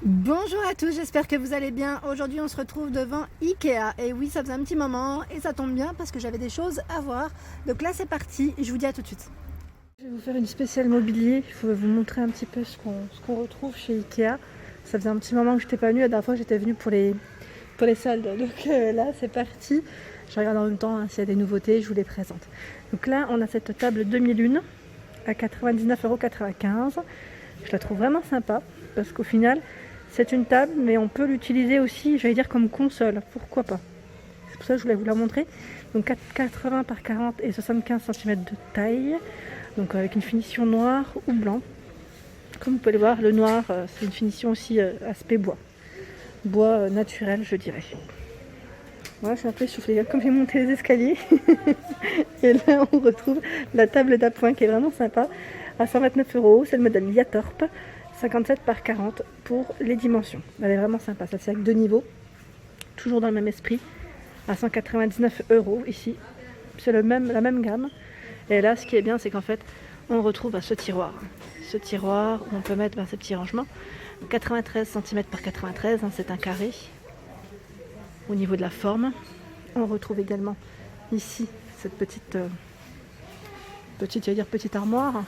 Bonjour à tous, j'espère que vous allez bien. Aujourd'hui on se retrouve devant Ikea. Et oui, ça faisait un petit moment et ça tombe bien parce que j'avais des choses à voir. Donc là c'est parti, je vous dis à tout de suite. Je vais vous faire une spéciale mobilier. Il faut vous montrer un petit peu ce qu'on retrouve chez Ikea. Ça faisait un petit moment que je n'étais pas venue. La dernière fois j'étais venue pour les soldes. Donc là c'est parti. Je regarde en même temps s'il y a des nouveautés, je vous les présente. Donc là on a cette table 2001 à 99,95 €. Je la trouve vraiment sympa parce qu'au final c'est une table, mais on peut l'utiliser aussi, j'allais dire, comme console. Pourquoi pas? C'est pour ça que je voulais vous la montrer. Donc 80 par 40 et 75 cm de taille. Donc avec une finition noire ou blanc. Comme vous pouvez le voir, le noir, c'est une finition aussi aspect bois. Bois naturel, je dirais. Voilà, je suis un peu essoufflée, comme j'ai monté les escaliers. Et là, on retrouve la table d'appoint qui est vraiment sympa. À 129 €, c'est le modèle Yatorp. 57 par 40 pour les dimensions. Elle est vraiment sympa, ça c'est avec deux niveaux, toujours dans le même esprit, à 199 € ici. C'est la même gamme. Et là, ce qui est bien, c'est qu'en fait, on retrouve ce tiroir. Ce tiroir où on peut mettre ces petits rangements. 93 cm par 93, c'est un carré. Au niveau de la forme, on retrouve également ici cette petite armoire.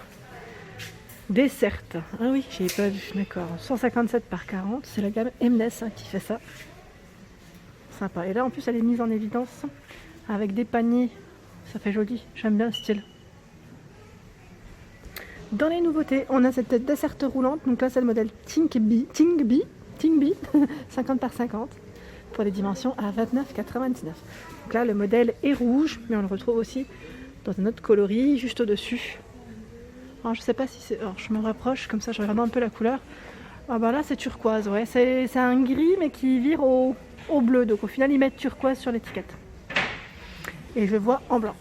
Desserte. Ah oui, j'ai pas vu, d'accord. 157 par 40, c'est la gamme Mnes qui fait ça. Sympa. Et là, en plus, elle est mise en évidence avec des paniers. Ça fait joli. J'aime bien le style. Dans les nouveautés, on a cette desserte roulante. Donc là, c'est le modèle Tingby 50 par 50 pour les dimensions à 29,99 €. Donc là, le modèle est rouge, mais on le retrouve aussi dans un autre coloris juste au-dessus. Alors je sais pas si c'est... Alors je me rapproche, comme ça je regarde un peu la couleur. Ah bah là c'est turquoise, ouais. C'est un gris mais qui vire au bleu. Donc au final ils mettent turquoise sur l'étiquette. Et je vois en blanc.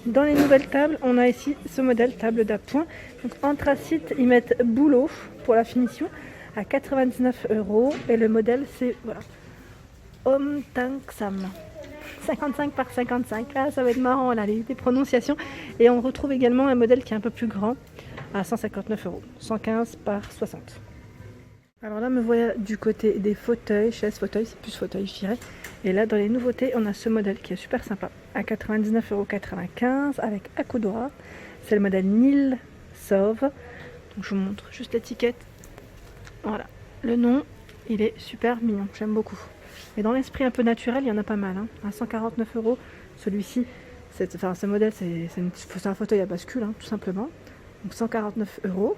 Dans les nouvelles tables, on a ici ce modèle table d'appoint. Donc anthracite, ils mettent bouleau pour la finition à 99 €. Et le modèle c'est... voilà. Om Tang Sam. 55 par 55, là ça va être marrant là, les prononciations. Et on retrouve également un modèle qui est un peu plus grand à 159 €, 115 par 60. Alors là me voilà du côté des fauteuils, chaises fauteuils, c'est plus fauteuil je dirais. Et là dans les nouveautés on a ce modèle qui est super sympa à 99,95 € avec accoudoir. C'est le modèle Nil Sauve. Donc je vous montre juste l'étiquette. Voilà, le nom il est super mignon, j'aime beaucoup. Et dans l'esprit un peu naturel, il y en a pas mal. À 149 €, celui-ci, ce modèle, c'est un fauteuil à bascule, tout simplement. Donc 149 €.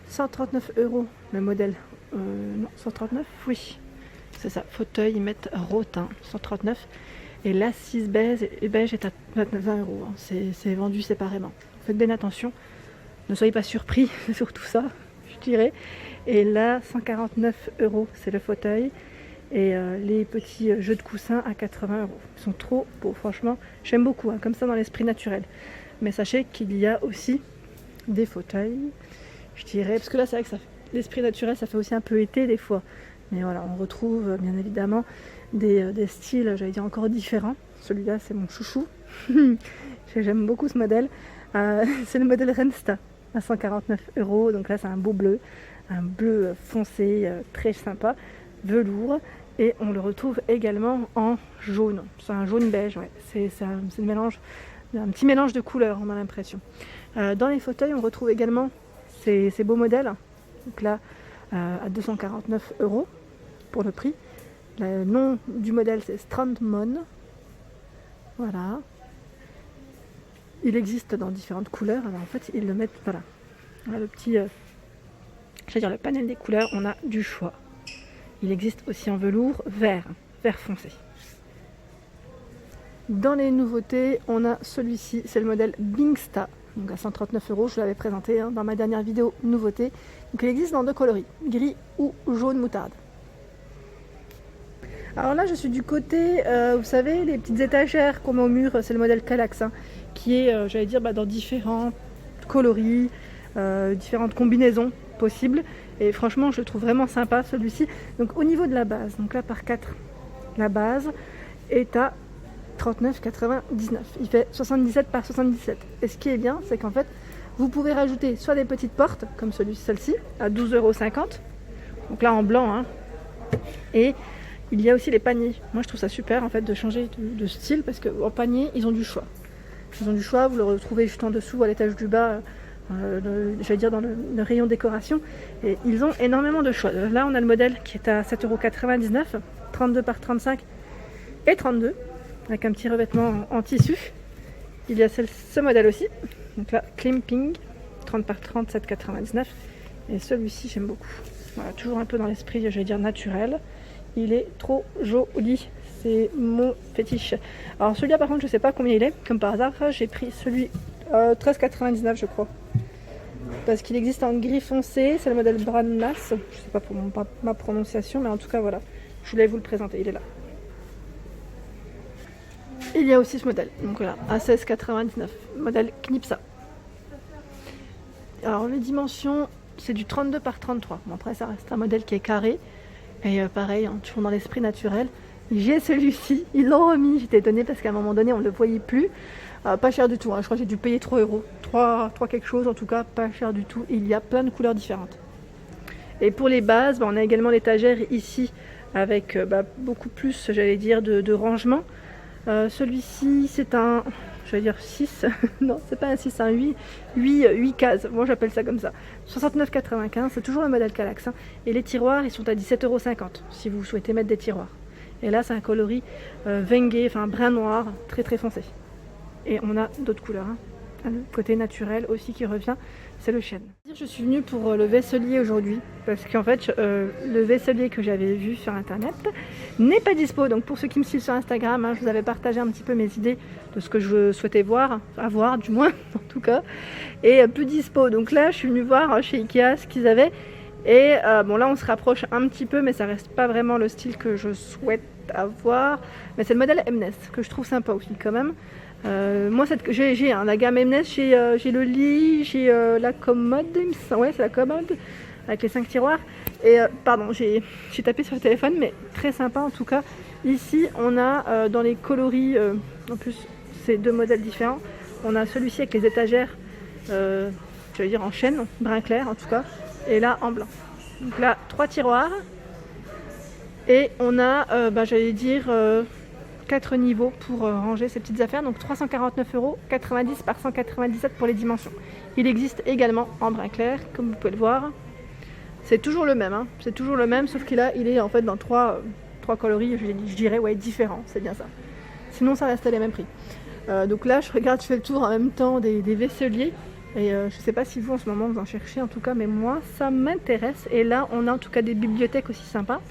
139 €, le modèle. Non, 139, oui. C'est ça, fauteuil, ils mettent rotin, 139. Et l'assise beige est à 20 €. C'est vendu séparément. Faites bien attention. Ne soyez pas surpris sur tout ça, je dirais. Et là, 149 €, c'est le fauteuil. Et les petits jeux de coussins à 80 €. Ils sont trop beaux, franchement. J'aime beaucoup, comme ça dans l'esprit naturel. Mais sachez qu'il y a aussi des fauteuils, je dirais, parce que là c'est vrai que l'esprit naturel ça fait aussi un peu été des fois. Mais voilà, on retrouve bien évidemment des styles, j'allais dire encore différents. Celui-là c'est mon chouchou. J'aime beaucoup ce modèle. C'est le modèle Rensta à 149 €. Donc là c'est un beau bleu, un bleu foncé, très sympa, velours. Et on le retrouve également en jaune. C'est un jaune beige, ouais. C'est un petit mélange de couleurs, on a l'impression. Dans les fauteuils, on retrouve également ces beaux modèles. Donc là, à 249 € pour le prix. Le nom du modèle, c'est Strandmon. Voilà. Il existe dans différentes couleurs. Alors en fait, ils le mettent, voilà. Le petit, le panel des couleurs, on a du choix. Il existe aussi en velours vert foncé. Dans les nouveautés, on a celui-ci, c'est le modèle Bingsta, donc à 139 €, je l'avais présenté dans ma dernière vidéo nouveauté. Donc il existe dans deux coloris, gris ou jaune moutarde. Alors là je suis du côté, vous savez, les petites étagères qu'on met au mur, c'est le modèle Kallax, qui est, dans différents coloris, différentes combinaisons possibles. Et franchement, je le trouve vraiment sympa celui-ci. Donc au niveau de la base, donc là par 4, la base est à 39,99. Il fait 77 par 77. Et ce qui est bien, c'est qu'en fait, Vous pouvez rajouter soit des petites portes, comme celle-ci, à 12,50 €. Donc là en blanc, hein. Et il y a aussi les paniers. Moi je trouve ça super en fait de changer de style parce qu'en panier ils ont du choix. Ils ont du choix, vous le retrouvez juste en dessous à l'étage du bas, j'allais dire dans le rayon décoration. Et ils ont énormément de choix. Là on a le modèle qui est à 7,99 €, 32 par 35 et 32, avec un petit revêtement en tissu. Il y a ce modèle aussi. Donc là, Climping, 30 par 30, 7,99 €. Et celui-ci j'aime beaucoup. Voilà, toujours un peu dans l'esprit, j'allais dire naturel. Il est trop joli, c'est mon fétiche. Alors celui-là par contre je sais pas combien il est, comme par hasard j'ai pris celui 13,99 € je crois. Parce qu'il existe en gris foncé, c'est le modèle Brannas, je sais pas pour ma prononciation, mais en tout cas voilà, je voulais vous le présenter, il est là. Il y a aussi ce modèle, donc voilà, à 16,99 €, modèle Knipsa. Alors les dimensions, c'est du 32 par 33, bon après ça reste un modèle qui est carré. Et pareil, hein, toujours dans l'esprit naturel. J'ai celui-ci, ils l'ont remis, j'étais étonnée parce qu'à un moment donné on ne le voyait plus. Pas cher du tout, hein. Je crois que j'ai dû payer 3 €. 3 quelque chose en tout cas, pas cher du tout. Il y a plein de couleurs différentes. Et pour les bases, on a également l'étagère ici avec beaucoup plus, j'allais dire, de rangement. Celui-ci c'est un, j'allais dire 6, non c'est pas un 6, c'est un 8 cases, moi j'appelle ça comme ça. 69,95 €, c'est toujours le modèle Kallax, hein. Et les tiroirs ils sont à 17,50 € si vous souhaitez mettre des tiroirs. Et là c'est un coloris Wenge, enfin brun noir, très très foncé. Et on a d'autres couleurs, hein. Le côté naturel aussi qui revient, c'est le chêne. Je suis venue pour le vaisselier aujourd'hui parce qu'en fait le vaisselier que j'avais vu sur internet n'est pas dispo. Donc pour ceux qui me suivent sur Instagram, hein, je vous avais partagé un petit peu mes idées de ce que je souhaitais avoir du moins en tout cas, et plus dispo. Donc là je suis venue voir chez Ikea ce qu'ils avaient. Et bon là on se rapproche un petit peu, mais ça reste pas vraiment le style que je souhaite avoir. Mais c'est le modèle Mnes que je trouve sympa aussi quand même. Moi j'ai la gamme Mnes, j'ai le lit, j'ai la commode, ouais c'est la commode avec les 5 tiroirs. Et pardon, j'ai tapé sur le téléphone, mais très sympa en tout cas. Ici on a dans les coloris, en plus c'est deux modèles différents. On a celui-ci avec les étagères, je vais dire en chêne, brun clair en tout cas, et là en blanc. Donc là 3 tiroirs et on a j'allais dire 4 niveaux pour ranger ces petites affaires. Donc 349 €, 90 par 197 pour les dimensions. Il existe également en brun clair comme vous pouvez le voir. C'est toujours le même, hein. C'est toujours le même, sauf qu'il est en fait dans trois coloris, je dirais, ouais, différents, c'est bien ça. Sinon ça reste les mêmes prix. Donc là je fais le tour en même temps des vaisseliers. Et je sais pas si vous en ce moment vous en cherchez en tout cas, mais moi ça m'intéresse. Et là on a en tout cas des bibliothèques aussi sympas,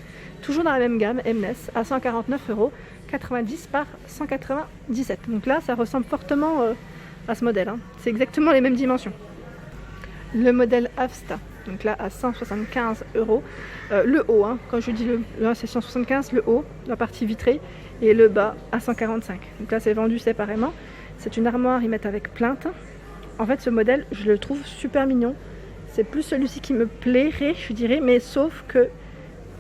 toujours dans la même gamme, Mnes, à 149 €, 90 par 197. Donc là ça ressemble fortement à ce modèle, hein. C'est exactement les mêmes dimensions. Le modèle Avsta, donc là à 175 €. Le haut, hein, quand je dis là c'est 175, le haut, la partie vitrée, et le bas à 145. Donc là c'est vendu séparément. C'est une armoire, ils mettent avec plainte. En fait ce modèle je le trouve super mignon. C'est plus celui-ci qui me plairait, je dirais, mais sauf que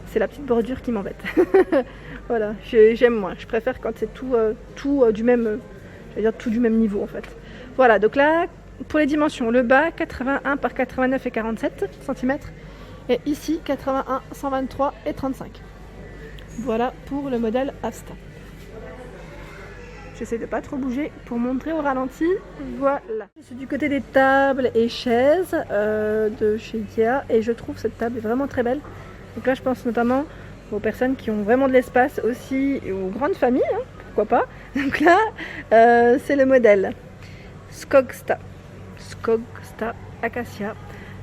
c'est la petite bordure qui m'embête. Voilà, j'aime moins. Je préfère quand c'est tout du même, j'allais dire tout du même niveau en fait. Voilà, donc là pour les dimensions, le bas 81 par 89 et 47 cm, et ici 81, 123 et 35. Voilà pour le modèle Avsta. J'essaie de pas trop bouger pour montrer au ralenti. Voilà. C'est du côté des tables et chaises de chez Ikea, et je trouve cette table vraiment très belle. Donc là je pense notamment aux personnes qui ont vraiment de l'espace aussi, et aux grandes familles, hein, pourquoi pas. Donc là c'est le modèle Skogsta Acacia.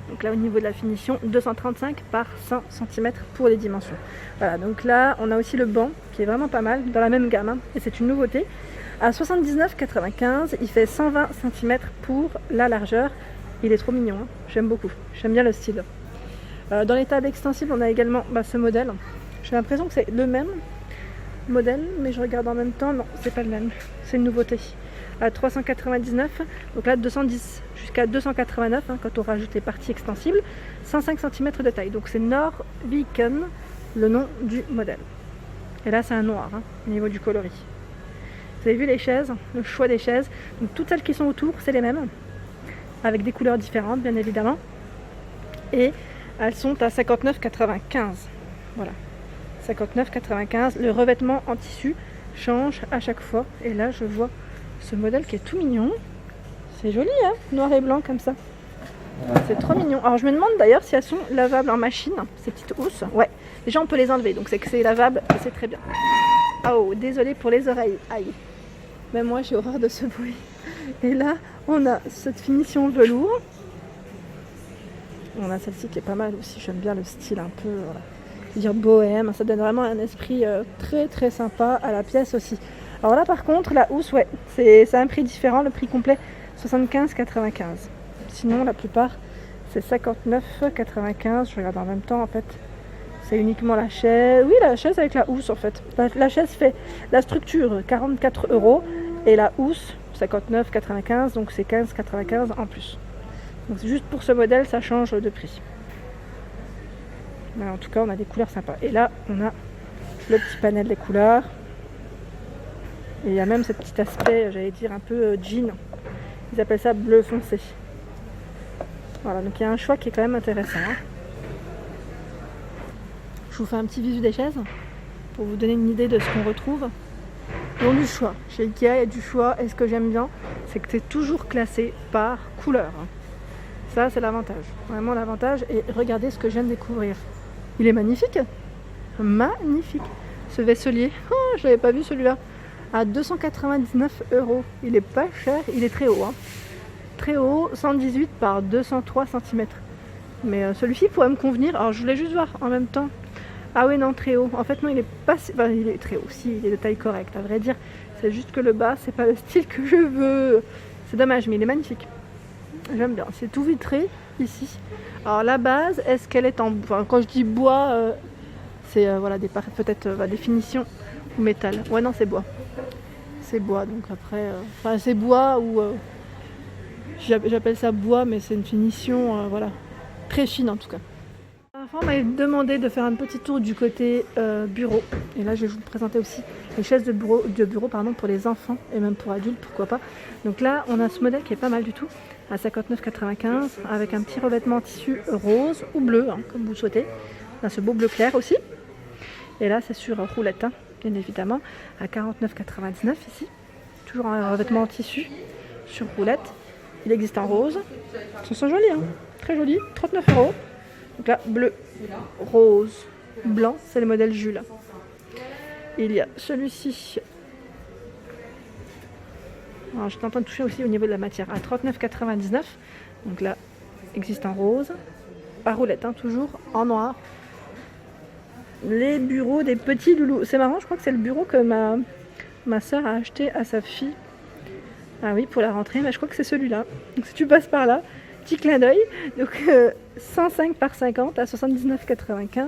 Donc là au niveau de la finition, 235 par 100 cm pour les dimensions. Voilà, donc là on a aussi le banc qui est vraiment pas mal, dans la même gamme, hein, et c'est une nouveauté. À 79,95, il fait 120 cm pour la largeur. Il est trop mignon, hein. J'aime beaucoup, j'aime bien le style. Dans les tables extensibles, on a également ce modèle. J'ai l'impression que c'est le même modèle, mais je regarde en même temps, non, c'est pas le même. C'est une nouveauté. À 399, donc là 210 jusqu'à 289, hein, quand on rajoute les parties extensibles, 105 cm de taille. Donc c'est Norviken, le nom du modèle. Et là c'est un noir, hein, au niveau du coloris. Vous avez vu les chaises, le choix des chaises. Donc toutes celles qui sont autour, c'est les mêmes. avec des couleurs différentes bien évidemment. Et elles sont à 59,95 €. Voilà, 59,95 €. Le revêtement en tissu change à chaque fois. Et là je vois ce modèle qui est tout mignon. C'est joli hein, noir et blanc comme ça. C'est trop mignon. Alors je me demande d'ailleurs si elles sont lavables en machine, ces petites housses. Ouais, déjà on peut les enlever, donc c'est que c'est lavable et c'est très bien. Oh, désolé pour les oreilles. Aïe. Même moi j'ai horreur de ce bruit. Et là on a cette finition velours. On a celle-ci qui est pas mal aussi. J'aime bien le style un peu, je veux dire bohème. Ça donne vraiment un esprit très très sympa à la pièce aussi. Alors là par contre la housse, ouais, c'est un prix différent. Le prix complet 75,95 €. Sinon la plupart c'est 59,95 €. Je regarde en même temps en fait. C'est uniquement la chaise. Oui, la chaise avec la housse en fait. La chaise fait la structure 44 € et la housse 59,95 €, donc c'est 15,95 € en plus. Donc c'est juste pour ce modèle, ça change de prix. Mais en tout cas, on a des couleurs sympas. Et là, on a le petit panel des couleurs. Et il y a même ce petit aspect, j'allais dire un peu jean. Ils appellent ça bleu foncé. Voilà, donc il y a un choix qui est quand même intéressant. Hein. Je vous fais un petit visu des chaises pour vous donner une idée de ce qu'on retrouve. Ils ont du choix. Chez Ikea, il y a du choix. Et ce que j'aime bien, c'est que c'est toujours classé par couleur. Ça, c'est l'avantage. Vraiment l'avantage. Et regardez ce que je viens de découvrir. Il est magnifique. Magnifique. Ce vaisselier. Oh, je l'avais pas vu celui-là. À 299 €. Il est pas cher. Il est très haut. Hein. Très haut. 118 par 203 cm. Mais celui-ci pourrait me convenir. Alors, je voulais juste voir en même temps. Ah oui, non, très haut. En fait, non, il est pas... Enfin, il est très haut. Si, il est de taille correcte, à vrai dire. C'est juste que le bas, c'est pas le style que je veux. C'est dommage, mais il est magnifique. J'aime bien. C'est tout vitré, ici. Alors, la base, est-ce qu'elle est en... Enfin, quand je dis bois, c'est voilà, peut-être des finitions ou métal. Ouais, non, c'est bois. C'est bois, donc après... Enfin, c'est bois ou... j'appelle ça bois, mais c'est une finition, voilà. Très fine, en tout cas. On m'a demandé de faire un petit tour du côté bureau. Et là, je vais vous présenter aussi les chaises de bureau pour les enfants et même pour adultes, pourquoi pas. Donc là, on a ce modèle qui est pas mal du tout, à 59,95 € avec un petit revêtement en tissu rose ou bleu, hein, comme vous le souhaitez. On a ce beau bleu clair aussi. Et là, c'est sur roulette, hein, bien évidemment, à 49,99 € ici. Toujours un revêtement en tissu sur roulette. Il existe en rose. Ils sont jolis, hein, très jolis, 39 €. Donc là, bleu, rose, blanc, c'est le modèle Jules. Il y a celui-ci. Alors, j'étais en train de toucher aussi au niveau de la matière. À 39,99 €. Donc là, existe en rose. À roulette, hein, toujours en noir. Les bureaux des petits loulous. C'est marrant, je crois que c'est le bureau que ma soeur a acheté à sa fille. Ah oui, pour la rentrée, mais je crois que c'est celui-là. Donc si tu passes par là, petit clin d'œil. Donc 105 par 50 à 79,95 €.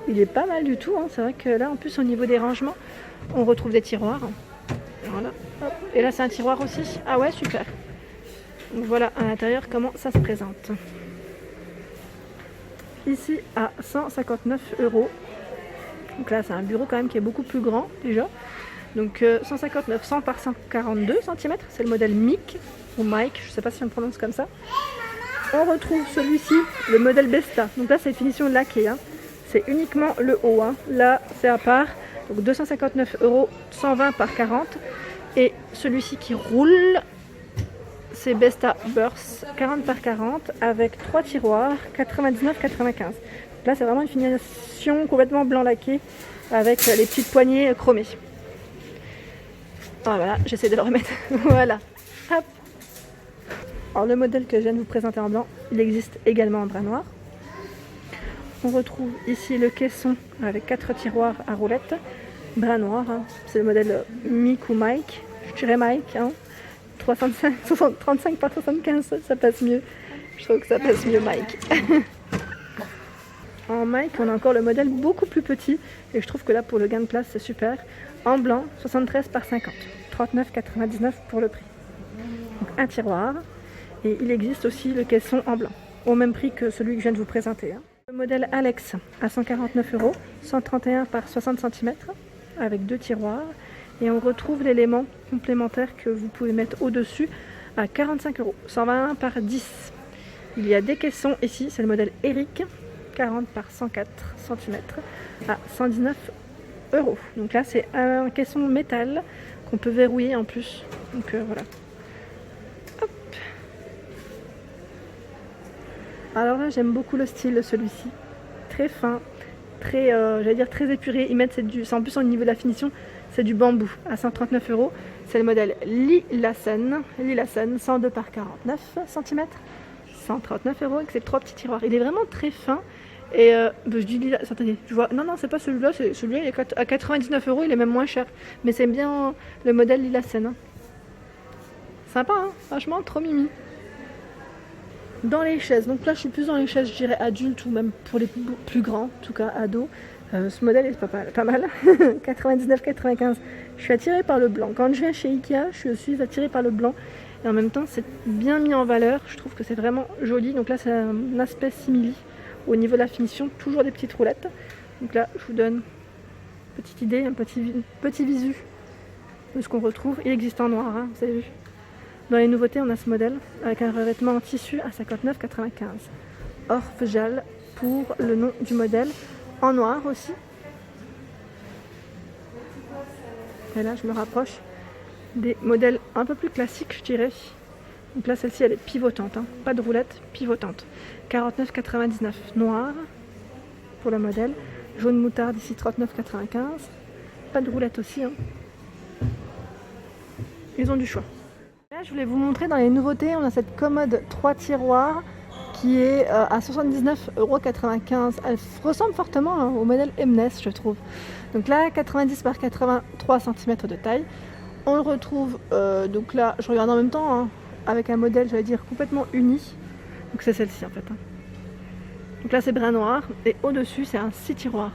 Il est pas mal du tout. Hein. C'est vrai que là, en plus, au niveau des rangements, on retrouve des tiroirs. Voilà. Hop. Et là, c'est un tiroir aussi. Ah ouais, super. Donc voilà à l'intérieur comment ça se présente. Ici à 159 €. Donc là, c'est un bureau quand même qui est beaucoup plus grand déjà. Donc 159, 100 par 142 cm. C'est le modèle Mic ou Mike, je ne sais pas si on le prononce comme ça. On retrouve celui-ci, le modèle Besta. Donc là, c'est une finition laquée. Hein. C'est uniquement le haut. Hein. Là, c'est à part. Donc 259 €, 120 par 40. Et celui-ci qui roule, c'est Besta Burst, 40 par 40, avec 3 tiroirs, 99,95 €. Là, c'est vraiment une finition complètement blanc laqué, avec les petites poignées chromées. Ah, voilà, j'essaie de le remettre. Voilà. Hop. Alors le modèle que je viens de vous présenter en blanc, il existe également en drap noir. On retrouve ici le caisson avec 4 tiroirs à roulettes, drap noir. Hein. C'est le modèle Mic ou Mike. Je dirais Mike. Hein. 35 par 75, ça passe mieux. Je trouve que ça passe mieux Mike. En Mike, on a encore le modèle beaucoup plus petit. Et je trouve que là, pour le gain de place, c'est super. En blanc, 73 par 50. 39,99 € pour le prix. Donc un tiroir. Et il existe aussi le caisson en blanc. Au même prix que celui que je viens de vous présenter. Hein. Le modèle Alex à 149 €. 131 par 60 cm. Avec 2 tiroirs. Et on retrouve l'élément complémentaire que vous pouvez mettre au-dessus à 45 €, 120 par 10. Il y a des caissons ici, c'est le modèle Eric, 40 par 104 cm à 119 €. Donc là c'est un caisson métal qu'on peut verrouiller en plus. Donc voilà. Hop. Alors là j'aime beaucoup le style de celui-ci. Très fin, très, j'allais dire très épuré. Ils mettent, c'est en plus au niveau de la finition, c'est du bambou à 139 €. C'est le modèle Lilasen, 102 par 49 cm, 139 € avec ses 3 petits tiroirs. Il est vraiment très fin. Et je dis lilas, attendez, tu vois, non, c'est pas celui-là, c'est celui-là, il est à 99 €, il est même moins cher. Mais c'est bien le modèle Lilasen. Hein. Sympa, hein, franchement, trop mimi. Dans les chaises, donc là je suis plus dans les chaises, je dirais adultes ou même pour les plus grands, en tout cas ados. Ce modèle est pas mal, 99,95. Je suis attirée par le blanc. Quand je viens chez Ikea, je suis attirée par le blanc. Et en même temps, c'est bien mis en valeur. Je trouve que c'est vraiment joli. Donc là, c'est un aspect simili. Au niveau de la finition, toujours des petites roulettes. Donc là, je vous donne une petite idée, un petit visu de ce qu'on retrouve. Il existe en noir, hein, vous avez vu. Dans les nouveautés, on a ce modèle avec un revêtement en tissu à 59,95. Orfjal pour le nom du modèle. En noir aussi. Et là, je me rapproche des modèles un peu plus classiques, je dirais. Donc là, celle-ci, elle est pivotante, hein. Pas de roulette, pivotante. 49,99 noir pour le modèle. Jaune moutarde ici, 39,95. Pas de roulette aussi. Hein. Ils ont du choix. Là, je voulais vous montrer dans les nouveautés, on a cette commode 3 tiroirs qui est à 79,95 €. Elle ressemble fortement hein, au modèle Emnes, je trouve. Donc là, 90 par 83 cm de taille. On le retrouve, donc là, je regarde en même temps, hein, avec un modèle, j'allais dire, complètement uni. Donc c'est celle-ci en fait. Hein. Donc là, c'est brun noir. Et au-dessus, c'est un 6 tiroirs.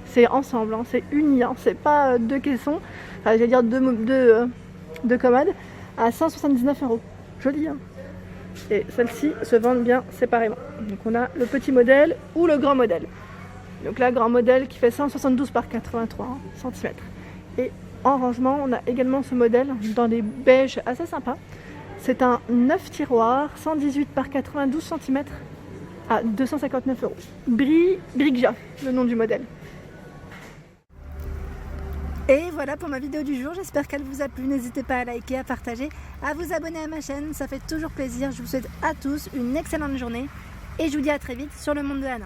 C'est ensemble, hein, c'est uni. Hein, c'est pas deux caissons, enfin, j'allais dire deux commodes, à 179 €. Joli, hein. Et celles-ci se vendent bien séparément. Donc on a le petit modèle ou le grand modèle. Donc là, grand modèle qui fait 172 par 83 cm. Et en rangement, on a également ce modèle dans des beiges assez sympas. C'est un 9 tiroirs, 118 par 92 cm à 259 €. Brigja, le nom du modèle. Et voilà pour ma vidéo du jour, j'espère qu'elle vous a plu. N'hésitez pas à liker, à partager, à vous abonner à ma chaîne, ça fait toujours plaisir. Je vous souhaite à tous une excellente journée et je vous dis à très vite sur Le Monde de Anna.